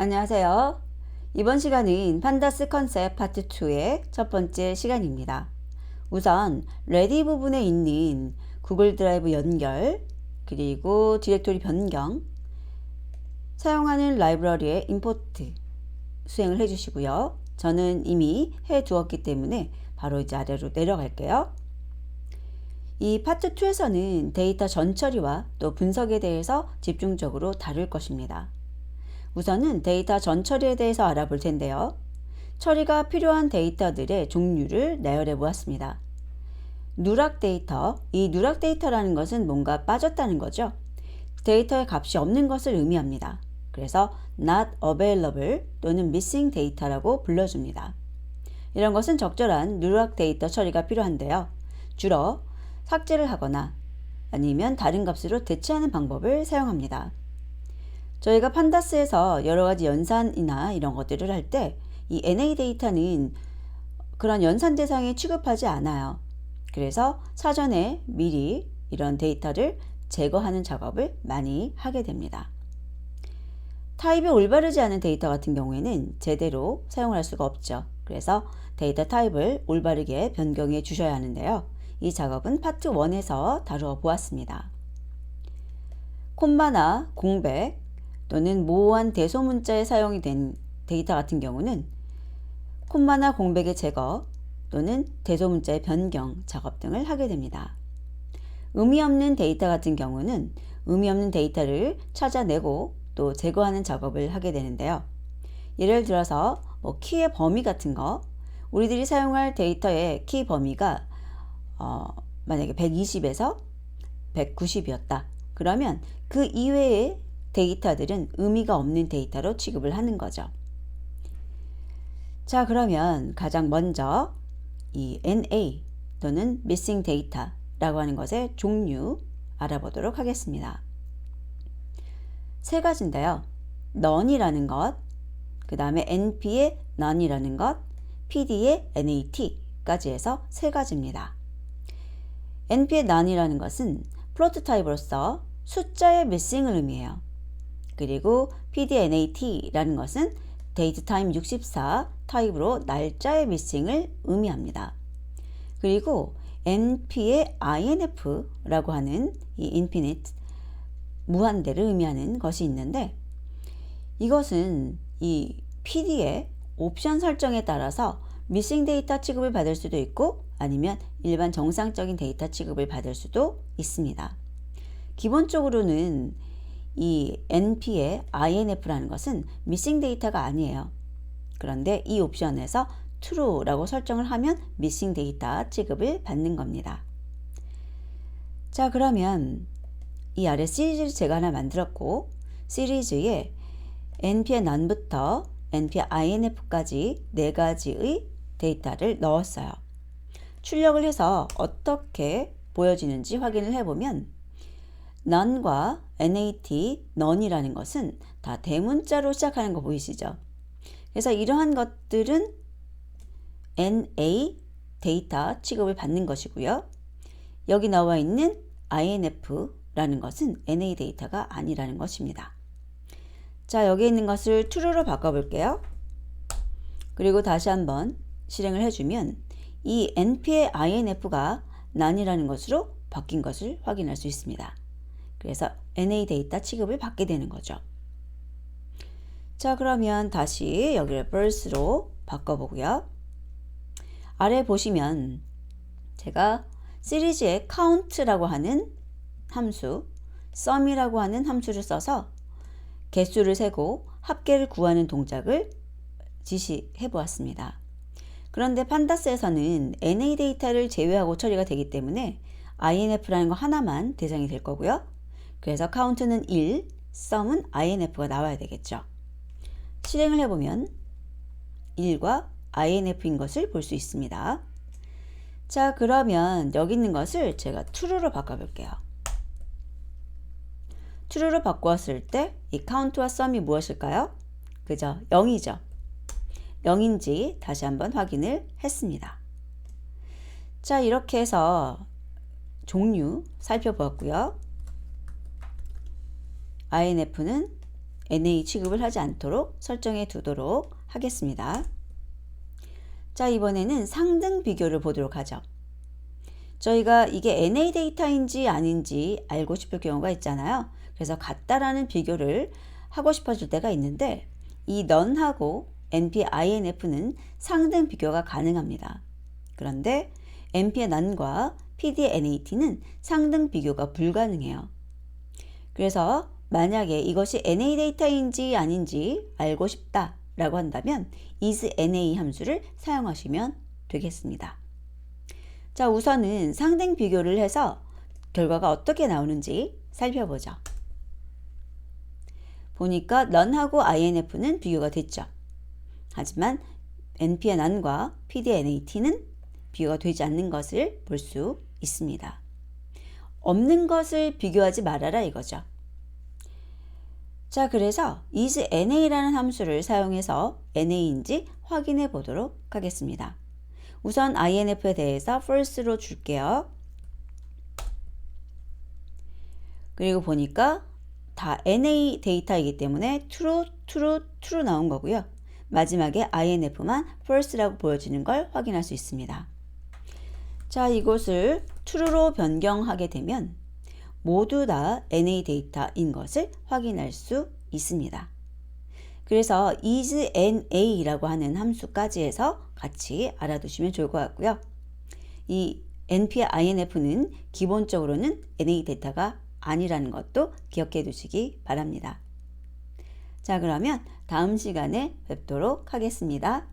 안녕하세요. 이번 시간은 판다스 컨셉 파트 2의 첫 번째 시간입니다. 우선 레디 부분에 있는 구글 드라이브 연결, 그리고 디렉토리 변경, 사용하는 라이브러리의 임포트 수행을 해주시고요. 저는 이미 해두었기 때문에 바로 이제 아래로 내려갈게요. 이 파트 2에서는 데이터 전처리와 또 분석에 대해서 집중적으로 다룰 것입니다. 우선은 데이터 전처리에 대해서 알아볼 텐데요. 처리가 필요한 데이터들의 종류를 나열해 보았습니다. 누락 데이터, 이 누락 데이터라는 것은 뭔가 빠졌다는 거죠. 데이터의 값이 없는 것을 의미합니다. 그래서 not available 또는 missing data라고 불러줍니다. 이런 것은 적절한 누락 데이터 처리가 필요한데요. 주로 삭제를 하거나 아니면 다른 값으로 대체하는 방법을 사용합니다. 저희가 판다스에서 여러 가지 연산이나 이런 것들을 할 때 이 NA 데이터는 그런 연산 대상에 취급하지 않아요. 그래서 사전에 미리 이런 데이터를 제거하는 작업을 많이 하게 됩니다. 타입이 올바르지 않은 데이터 같은 경우에는 제대로 사용을 할 수가 없죠. 그래서 데이터 타입을 올바르게 변경해 주셔야 하는데요. 이 작업은 파트 1에서 다루어 보았습니다. 콤마나 공백 또는 모호한 대소문자에 사용이 된 데이터 같은 경우는 콤마나 공백의 제거 또는 대소문자의 변경 작업 등을 하게 됩니다. 의미 없는 데이터 같은 경우는 의미 없는 데이터를 찾아내고 또 제거하는 작업을 하게 되는데요. 예를 들어서 키의 범위 같은 거, 우리들이 사용할 데이터의 키 범위가 만약에 120에서 190이었다. 그러면 그 이외의 데이터들은 의미가 없는 데이터로 취급을 하는 거죠. 자, 그러면 가장 먼저 이 NA 또는 Missing Data라고 하는 것의 종류 알아보도록 하겠습니다. 세 가지인데요. None이라는 것, 그 다음에 NP의 None이라는 것, PD의 NAT까지 해서 세 가지입니다. NP의 None이라는 것은 플로트 타입으로서 숫자의 missing을 의미해요. 그리고 PDNAT라는 것은 datetime 64 타입으로 날짜의 missing을 의미합니다. 그리고 NP의 INF라고 하는 이 infinite 무한대를 의미하는 것이 있는데 이것은 이 PD의 옵션 설정에 따라서 missing 데이터 취급을 받을 수도 있고 아니면 일반 정상적인 데이터 취급을 받을 수도 있습니다. 기본적으로는 이 NP의 INF라는 것은 missing 데이터가 아니에요. 그런데 이 옵션에서 true라고 설정을 하면 missing 데이터 취급을 받는 겁니다. 자, 그러면 이 아래 시리즈를 제가 하나 만들었고 시리즈에 NP의 none부터 NP의 INF까지 네 가지의 데이터를 넣었어요. 출력을 해서 어떻게 보여지는지 확인을 해보면 none과 NAT, none이라는 것은 다 대문자로 시작하는 거 보이시죠? 그래서 이러한 것들은 NA 데이터 취급을 받는 것이고요. 여기 나와 있는 INF라는 것은 NA 데이터가 아니라는 것입니다. 자, 여기 있는 것을 true로 바꿔볼게요. 그리고 다시 한번 실행을 해주면 이 NP의 INF가 none이라는 것으로 바뀐 것을 확인할 수 있습니다. 그래서 NA 데이터 취급을 받게 되는 거죠. 자, 그러면 다시 여기를 birth로 바꿔보고요. 아래 보시면 제가 시리즈에 count라고 하는 함수, sum이라고 하는 함수를 써서 개수를 세고 합계를 구하는 동작을 지시해 보았습니다. 그런데 판다스에서는 NA 데이터를 제외하고 처리가 되기 때문에 INF라는 거 하나만 대상이 될 거고요. 그래서 count는 1, sum은 INF가 나와야 되겠죠. 실행을 해보면 1과 INF인 것을 볼 수 있습니다. 자, 그러면 여기 있는 것을 제가 true로 바꿔볼게요. true로 바꾸었을 때 이 count와 sum이 무엇일까요? 그죠? 0이죠. 0인지 다시 한번 확인을 했습니다. 자, 이렇게 해서 종류 살펴보았고요. INF는 NA 취급을 하지 않도록 설정해 두도록 하겠습니다. 자, 이번에는 상등 비교를 보도록 하죠. 저희가 이게 NA 데이터인지 아닌지 알고 싶을 경우가 있잖아요. 그래서 같다라는 비교를 하고 싶어질 때가 있는데 이 none하고 NP-INF는 상등 비교가 가능합니다. 그런데 NP의 none과 PD의 NAT는 상등 비교가 불가능해요. 그래서 만약에 이것이 NA 데이터인지 아닌지 알고 싶다라고 한다면 isNA 함수를 사용하시면 되겠습니다. 자, 우선은 상등 비교를 해서 결과가 어떻게 나오는지 살펴보죠. 보니까 none하고 INF는 비교가 됐죠. 하지만 NP의 none과 PD의 NAT는 비교가 되지 않는 것을 볼 수 있습니다. 없는 것을 비교하지 말아라 이거죠. 자, 그래서 isNA라는 함수를 사용해서 NA인지 확인해 보도록 하겠습니다. 우선 INF에 대해서 false로 줄게요. 그리고 보니까 다 NA 데이터이기 때문에 true, true, true 나온 거고요. 마지막에 INF만 false라고 보여지는 걸 확인할 수 있습니다. 자, 이것을 true로 변경하게 되면 모두 다 NA 데이터인 것을 확인할 수 있습니다. 그래서 isNA라고 하는 함수까지 해서 같이 알아두시면 좋을 것 같고요. 이 NP의 INF는 기본적으로는 NA 데이터가 아니라는 것도 기억해 두시기 바랍니다. 자, 그러면 다음 시간에 뵙도록 하겠습니다.